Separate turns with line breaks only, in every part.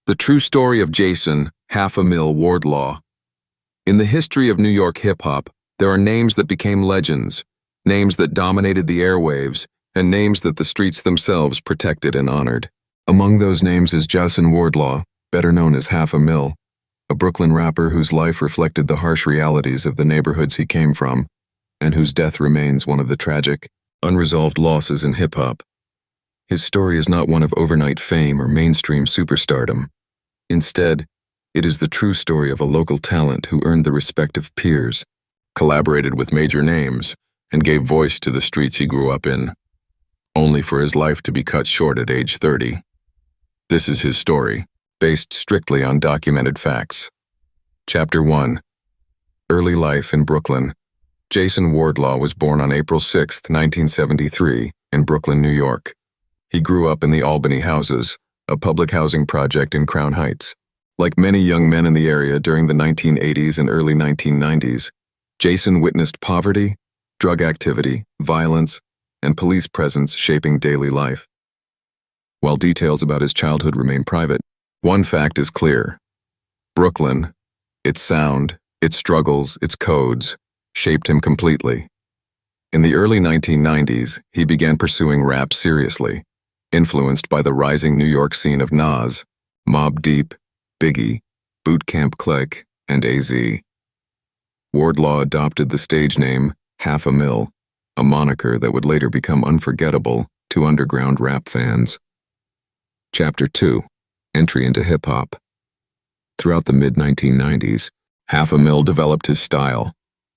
The true story of Jason, half a mil Wardlaw. In the history of New York hip-hop, there are names that became legends, names that dominated the airwaves, and names that the streets themselves protected and honored. Among those names is Jason Wardlaw, better known as Half a Mil, a Brooklyn rapper whose life reflected the harsh realities of the neighborhoods he came from, and whose death remains one of the tragic, unresolved losses in hip-hop. His story is not one of overnight fame or mainstream superstardom. Instead, it is the true story of a local talent who earned the respect of peers, collaborated with major names, and gave voice to the streets he grew up in, only for his life to be cut short at age 30. This is his story, based strictly on documented facts. Chapter 1. Early life in Brooklyn. Jason Wardlaw was born on April 6, 1973, in Brooklyn, New York. He grew up in the Albany Houses, a public housing project in Crown Heights. Like many young men in the area during the 1980s and early 1990s, Jason witnessed poverty, drug activity, violence, and police presence shaping daily life. While details about his childhood remain private, one fact is clear. Brooklyn, its sound, its struggles, its codes, shaped him completely. In the early 1990s, he began pursuing rap seriously, influenced by the rising New York scene of Nas, Mobb Deep, Biggie, Boot Camp Clegg, and AZ. Wardlaw adopted the stage name Half a Mil, a moniker that would later become unforgettable to underground rap fans. Chapter 2. Entry into hip-hop. Throughout the mid-1990s, Half a Mil developed his style,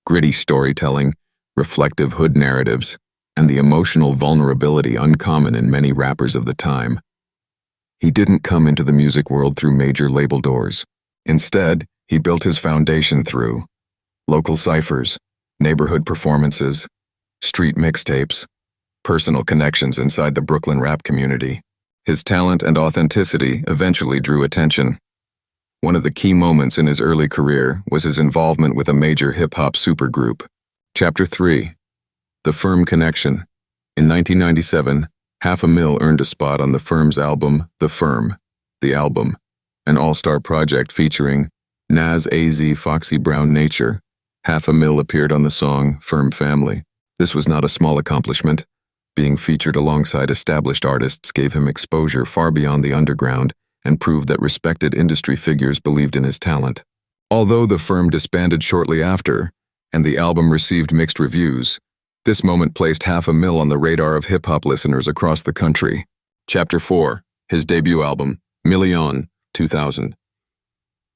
gritty storytelling, reflective hood narratives, and the emotional vulnerability uncommon in many rappers of the time. He didn't come into the music world through major label doors. Instead, he built his foundation through local ciphers, neighborhood performances, street mixtapes, personal connections inside the Brooklyn rap community. His talent and authenticity eventually drew attention. One of the key moments in his early career was his involvement with a major hip-hop supergroup. Chapter 3. The Firm Connection. In 1997, Half a Mil earned a spot on the Firm's album, The Firm, the album, an all-star project featuring Nas, AZ, Foxy Brown Nature. Half a Mil appeared on the song Firm Family. This was not a small accomplishment. Being featured alongside established artists gave him exposure far beyond the underground and proved that respected industry figures believed in his talent. Although the Firm disbanded shortly after, and the album received mixed reviews, this moment placed Half a Mil on the radar of hip-hop listeners across the country. Chapter 4. His debut album, Million, 2000.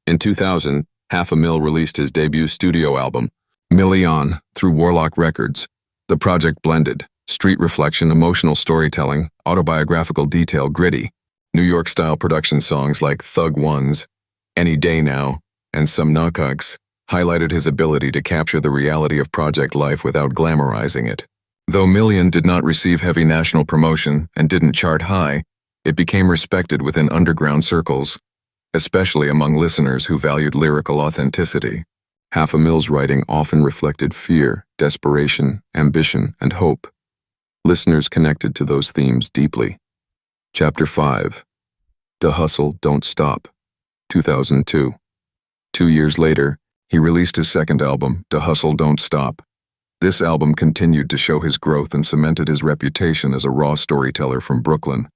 In 2000, Half a Mil released his debut studio album, Million, through Warlock Records. The project blended street reflection, emotional storytelling, autobiographical detail, gritty, New York-style production songs like Thug Ones, Any Day Now, and Some Knockucks highlighted his ability to capture the reality of project life without glamorizing it. Though Million did not receive heavy national promotion and didn't chart high, it became respected within underground circles, especially among listeners who valued lyrical authenticity. Half a Mil's writing often reflected fear, desperation, ambition, and hope. Listeners connected to those themes deeply. Chapter 5. Da Hustle, Don't Stop, 2002. 2 years later, he released his second album, Da Hustle, Don't Stop. This album continued to show his growth and cemented his reputation as a raw storyteller from Brooklyn.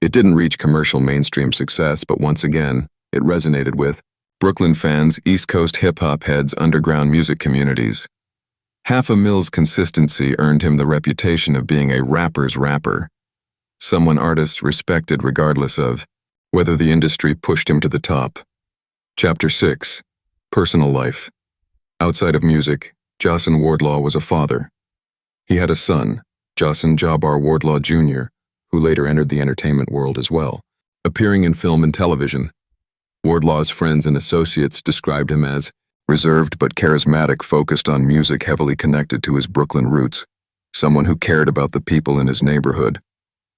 It didn't reach commercial mainstream success, but once again, it resonated with Brooklyn fans, East Coast hip-hop heads, underground music communities. Half a Mil's consistency earned him the reputation of being a rapper's rapper, someone artists respected regardless of whether the industry pushed him to the top. Chapter 6. Personal life. Outside of music, Jason Wardlaw was a father. He had a son, Jason Jabbar Wardlaw Jr., who later entered the entertainment world as well, appearing in film and television. Wardlaw's friends and associates described him as reserved but charismatic, focused on music, heavily connected to his Brooklyn roots, someone who cared about the people in his neighborhood.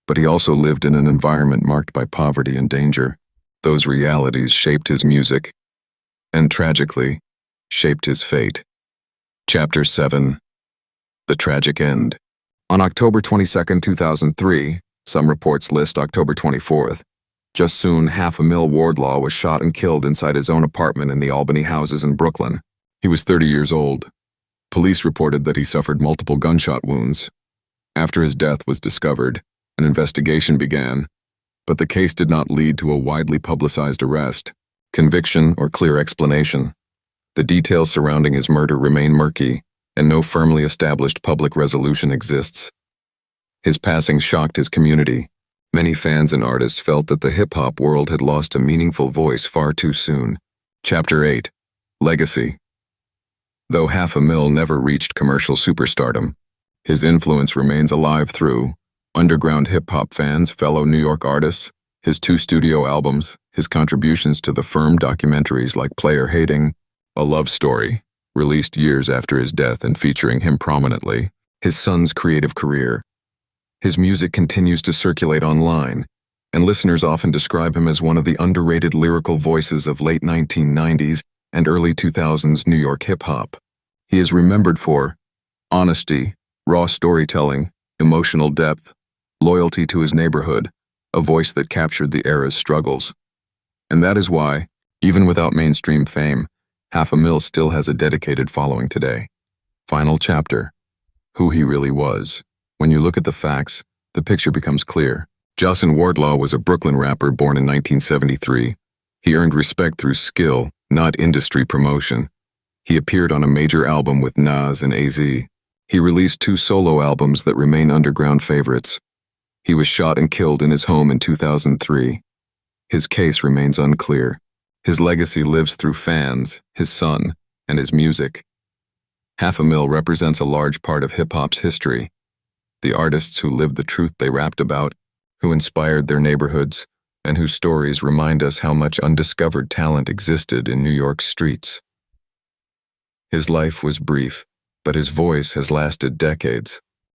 But he also lived in an environment marked by poverty and danger. Those realities shaped his music, and tragically, shaped his fate. Chapter 7. The Tragic End. On October 22, 2003, some reports list October 24th, Just soon, 500,000 Wardlaw was shot and killed inside his own apartment in the Albany houses in Brooklyn. He was 30 years old. Police reported that he suffered multiple gunshot wounds. After his death was discovered, an investigation began, but the case did not lead to a widely publicized arrest, conviction, or clear explanation. The details surrounding his murder remain murky, and no firmly established public resolution exists. His passing shocked his community. Many fans and artists felt that the hip-hop world had lost a meaningful voice far too soon. Chapter 8. Legacy. Though 500,000 never reached commercial superstardom, his influence remains alive through underground hip-hop fans, fellow New York artists, his 2 studio albums, his contributions to the Firm documentaries like Player Hating, A Love Story, released years after his death and featuring him prominently, his son's creative career. His music continues to circulate online, and listeners often describe him as one of the underrated lyrical voices of late 1990s and early 2000s New York hip-hop. He is remembered for honesty, raw storytelling, emotional depth, loyalty to his neighborhood, a voice that captured the era's struggles. And that is why, even without mainstream fame, 500,000 still has a dedicated following today. Final chapter. Who he really was. When you look at the facts, the picture becomes clear. Jason Wardlaw was a Brooklyn rapper born in 1973. He earned respect through skill, not industry promotion. He appeared on a major album with Nas and AZ. He released 2 solo albums that remain underground favorites. He was shot and killed in his home in 2003. His case remains unclear. His legacy lives through fans, his son, and his music. 500,000 represents a large part of hip-hop's history. The artists who lived the truth they rapped about, who inspired their neighborhoods, and whose stories remind us how much undiscovered talent existed in New York's streets. His life was brief, but his voice has lasted decades.